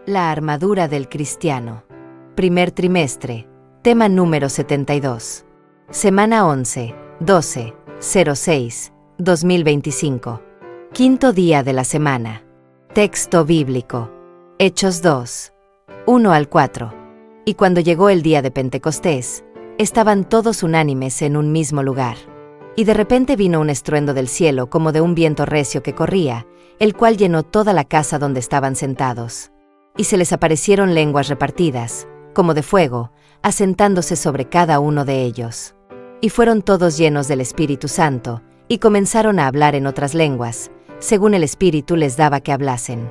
La armadura del cristiano. Primer trimestre. Tema número 72. Semana 11, 12, 06, 2025. Quinto día de la semana. Texto bíblico. Hechos 2, 1 al 4. Y cuando llegó el día de Pentecostés, estaban todos unánimes en un mismo lugar. Y de repente vino un estruendo del cielo como de un viento recio que corría, el cual llenó toda la casa donde estaban sentados. Y se les aparecieron lenguas repartidas, como de fuego, asentándose sobre cada uno de ellos. Y fueron todos llenos del Espíritu Santo, y comenzaron a hablar en otras lenguas, según el Espíritu les daba que hablasen.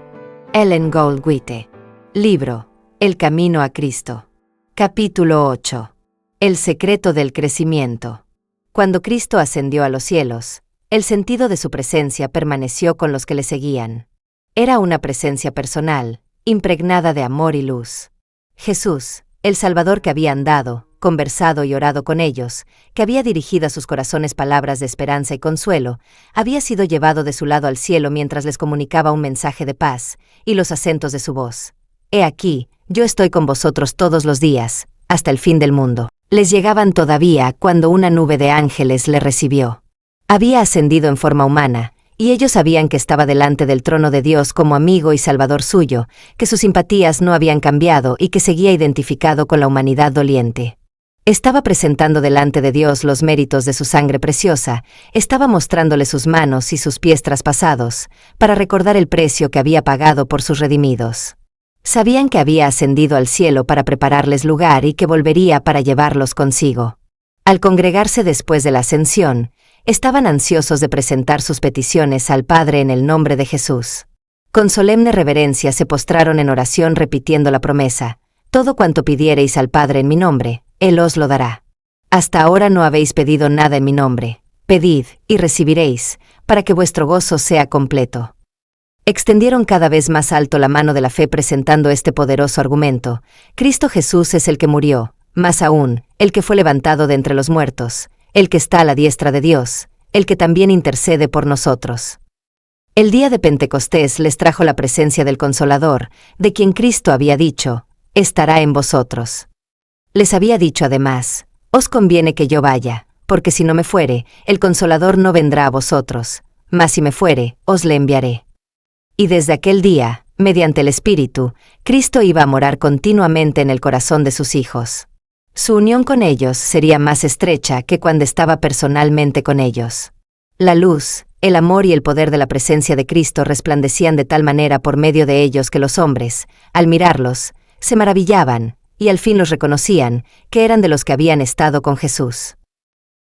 Ellen Goldwhite. Libro, El Camino a Cristo. Capítulo 8. El secreto del crecimiento. Cuando Cristo ascendió a los cielos, el sentido de su presencia permaneció con los que le seguían. Era una presencia personal, impregnada de amor y luz. Jesús, el Salvador que había andado, conversado y orado con ellos, que había dirigido a sus corazones palabras de esperanza y consuelo, había sido llevado de su lado al cielo mientras les comunicaba un mensaje de paz, y los acentos de su voz: «He aquí, yo estoy con vosotros todos los días, hasta el fin del mundo», les llegaban todavía cuando una nube de ángeles le recibió. Había ascendido en forma humana, y ellos sabían que estaba delante del trono de Dios como amigo y salvador suyo, que sus simpatías no habían cambiado y que seguía identificado con la humanidad doliente. Estaba presentando delante de Dios los méritos de su sangre preciosa, estaba mostrándole sus manos y sus pies traspasados, para recordar el precio que había pagado por sus redimidos. Sabían que había ascendido al cielo para prepararles lugar y que volvería para llevarlos consigo. Al congregarse después de la ascensión, estaban ansiosos de presentar sus peticiones al Padre en el nombre de Jesús. Con solemne reverencia se postraron en oración repitiendo la promesa: «Todo cuanto pidiereis al Padre en mi nombre, Él os lo dará. Hasta ahora no habéis pedido nada en mi nombre. Pedid, y recibiréis, para que vuestro gozo sea completo». Extendieron cada vez más alto la mano de la fe presentando este poderoso argumento: Cristo Jesús es el que murió, más aún, el que fue levantado de entre los muertos, el que está a la diestra de Dios, el que también intercede por nosotros. El día de Pentecostés les trajo la presencia del Consolador, de quien Cristo había dicho: «Estará en vosotros». Les había dicho además: «Os conviene que yo vaya, porque si no me fuere, el Consolador no vendrá a vosotros, mas si me fuere, os le enviaré». Y desde aquel día, mediante el Espíritu, Cristo iba a morar continuamente en el corazón de sus hijos. Su unión con ellos sería más estrecha que cuando estaba personalmente con ellos. La luz, el amor y el poder de la presencia de Cristo resplandecían de tal manera por medio de ellos que los hombres, al mirarlos, se maravillaban, y al fin los reconocían, que eran de los que habían estado con Jesús.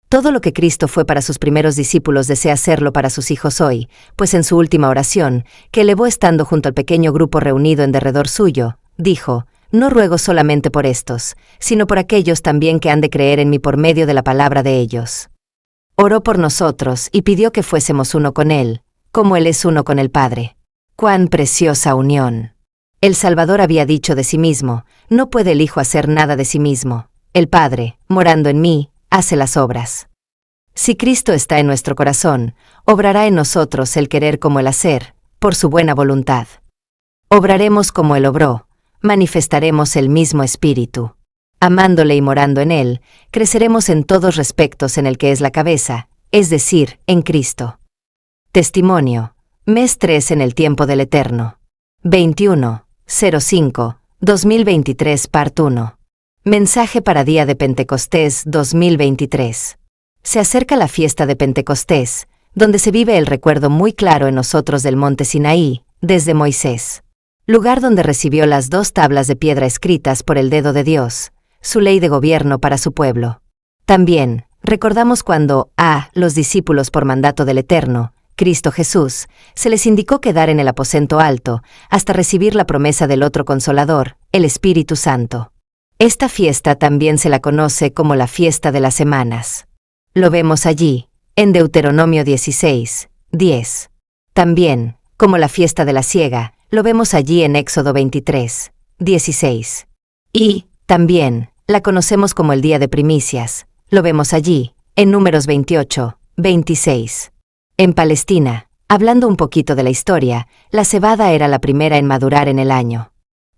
Todo lo que Cristo fue para sus primeros discípulos desea serlo para sus hijos hoy, pues en su última oración, que elevó estando junto al pequeño grupo reunido en derredor suyo, dijo: «No ruego solamente por estos, sino por aquellos también que han de creer en mí por medio de la palabra de ellos». Oró por nosotros y pidió que fuésemos uno con Él, como Él es uno con el Padre. ¡Cuán preciosa unión! El Salvador había dicho de sí mismo: «No puede el Hijo hacer nada de sí mismo. El Padre, morando en mí, hace las obras». Si Cristo está en nuestro corazón, obrará en nosotros el querer como el hacer, por su buena voluntad. Obraremos como Él obró, manifestaremos el mismo Espíritu. Amándole y morando en Él, creceremos en todos respectos en el que es la cabeza, es decir, en Cristo. Testimonio. Mes 3 en el tiempo del Eterno. 21/05/2023 Part 1. Mensaje para Día de Pentecostés 2023. Se acerca la fiesta de Pentecostés, donde se vive el recuerdo muy claro en nosotros del monte Sinaí, desde Moisés. Lugar donde recibió las 2 tablas de piedra escritas por el dedo de Dios, su ley de gobierno para su pueblo. También, recordamos cuando, a los discípulos por mandato del Eterno, Cristo Jesús, se les indicó quedar en el aposento alto, hasta recibir la promesa del otro Consolador, el Espíritu Santo. Esta fiesta también se la conoce como la fiesta de las semanas. Lo vemos allí, en Deuteronomio 16:10. También, como la fiesta de la siega, lo vemos allí en Éxodo 23:16. Y, también, la conocemos como el Día de Primicias, lo vemos allí, en Números 28:26. En Palestina, hablando un poquito de la historia, la cebada era la primera en madurar en el año.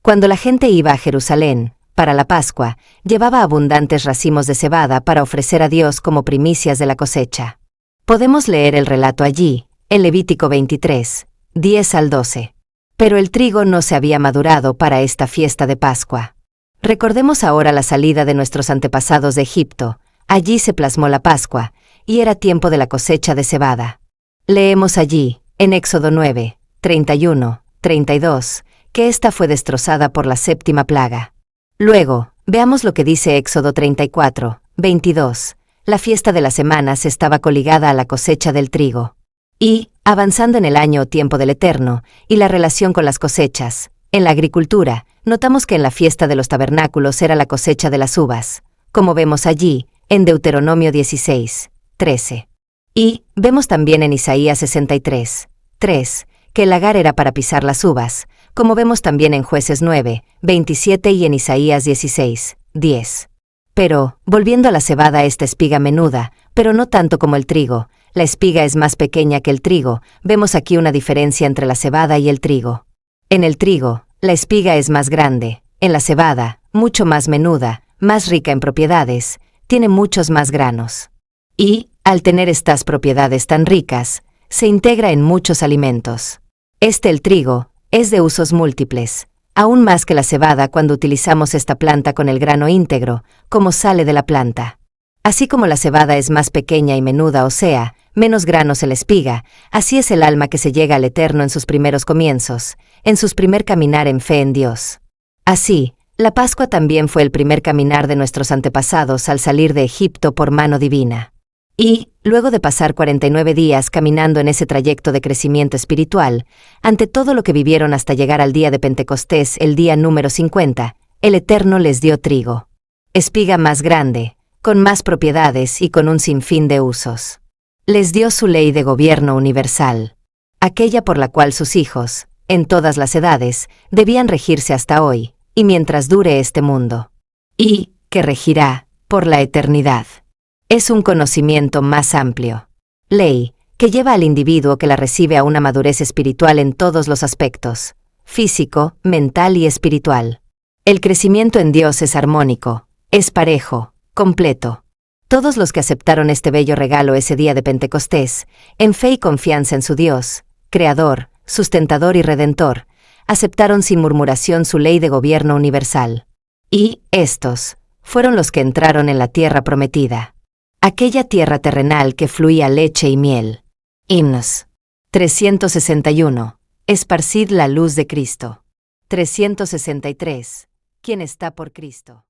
Cuando la gente iba a Jerusalén, para la Pascua, llevaba abundantes racimos de cebada para ofrecer a Dios como primicias de la cosecha. Podemos leer el relato allí, en Levítico 23, 10 al 12. Pero el trigo no se había madurado para esta fiesta de Pascua. Recordemos ahora la salida de nuestros antepasados de Egipto. Allí se plasmó la Pascua, y era tiempo de la cosecha de cebada. Leemos allí, en Éxodo 9, 31, 32, que ésta fue destrozada por la séptima plaga. Luego, veamos lo que dice Éxodo 34, 22. La fiesta de las semanas estaba coligada a la cosecha del trigo. Y, avanzando en el año o tiempo del Eterno, y la relación con las cosechas, en la agricultura, notamos que en la fiesta de los tabernáculos era la cosecha de las uvas, como vemos allí, en Deuteronomio 16, 13. Y, vemos también en Isaías 63, 3, que el lagar era para pisar las uvas, como vemos también en Jueces 9, 27 y en Isaías 16, 10. Pero, volviendo a la cebada, esta espiga menuda, pero no tanto como el trigo, la espiga es más pequeña que el trigo, vemos aquí una diferencia entre la cebada y el trigo. En el trigo, la espiga es más grande, en la cebada, mucho más menuda, más rica en propiedades, tiene muchos más granos. Y, al tener estas propiedades tan ricas, se integra en muchos alimentos. El trigo, es de usos múltiples, aún más que la cebada cuando utilizamos esta planta con el grano íntegro, como sale de la planta. Así como la cebada es más pequeña y menuda, o sea, menos granos en la espiga, así es el alma que se llega al Eterno en sus primeros comienzos, en su primer caminar en fe en Dios. Así, la Pascua también fue el primer caminar de nuestros antepasados al salir de Egipto por mano divina. Y, luego de pasar 49 días caminando en ese trayecto de crecimiento espiritual, ante todo lo que vivieron hasta llegar al día de Pentecostés, el día número 50, el Eterno les dio trigo. Espiga más grande, con más propiedades y con un sinfín de usos. Les dio su ley de gobierno universal, aquella por la cual sus hijos, en todas las edades, debían regirse hasta hoy, y mientras dure este mundo. Y, que regirá, por la eternidad. Es un conocimiento más amplio. Ley, que lleva al individuo que la recibe a una madurez espiritual en todos los aspectos, físico, mental y espiritual. El crecimiento en Dios es armónico, es parejo, completo. Todos los que aceptaron este bello regalo ese día de Pentecostés, en fe y confianza en su Dios, Creador, Sustentador y Redentor, aceptaron sin murmuración su ley de gobierno universal. Y, estos, fueron los que entraron en la tierra prometida. Aquella tierra terrenal que fluía leche y miel. Himnos. 361. Esparcid la luz de Cristo. 363. ¿Quién está por Cristo?